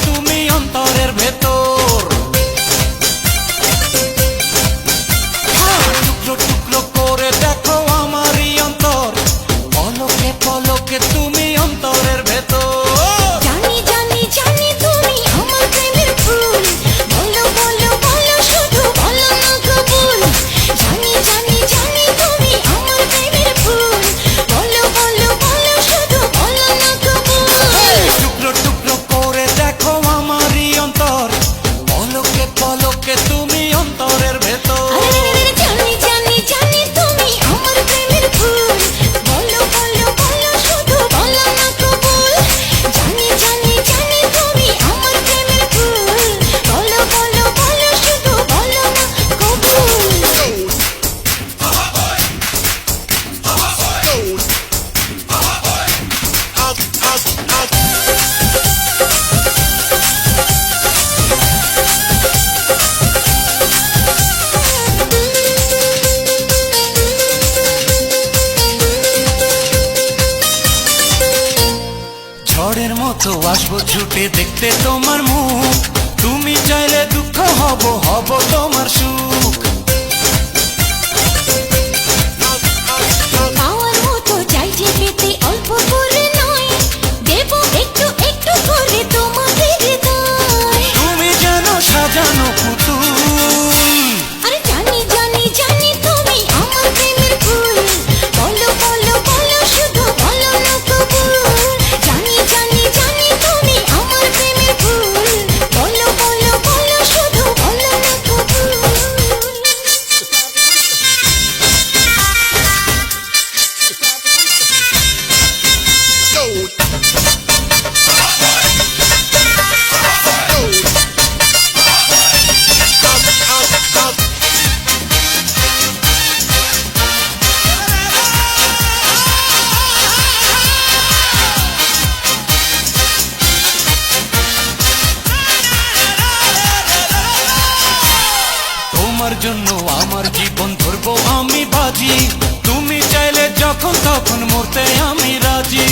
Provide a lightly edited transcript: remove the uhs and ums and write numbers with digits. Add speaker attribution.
Speaker 1: তুমি অন্তরের ভেতর। টুকরো টুকরো করে দেখো আমারই অন্তর, পলকে পলকে তুমি অন্তরের ভেতর।
Speaker 2: জানি জানি জানি তুমি আমার প্রেমের ফুল, বলো বলো বলো শুধু বলো না কবুল। জানি জানি জানি তুমি আমার প্রেমের ফুল, বলো বলো বলো শুধু বলো না কবুল।
Speaker 1: টুকরো টুকরো করে দেখো আমারই অন্তর, পলকে পলকে তুমি অন্তরের ভেতর।
Speaker 2: জানি জানি জানি তুমি আমার প্রেমের ফুল, বলো বলো বলো শুধু বলো না কবুল। জানি জানি জানি তুমি আমার প্রেমের ফুল, বলো বলো বলো শুধু বলো না কবুল।
Speaker 1: ঝড়ের মতো আসবো ছুটে দেখতে তোমার মুখ, তুমি চাইলে দুঃখ হব হব তোমার সুখ।
Speaker 2: পাওয়ার মতো চাইছে পেতে অল্প করে নয়, দেবো একটু একটু করে তোমাদের হৃদয়।
Speaker 1: তুমি যেন সাজানো পুতুল,
Speaker 2: আরে জানি জানি জানি তুমি আমার প্রেমের ফুল, বলো বলো বলো শুধু বলো না কবুল। জানি জানি জানি তুমি আমার প্রেমের ফুল, বলো বলো বলো শুধু বলো না কবুল।
Speaker 1: তোমার জন্য আমার জীবন ধরবো আমি বাজি, তুমি চাইলে যখন তখন মরতে আমি রাজি।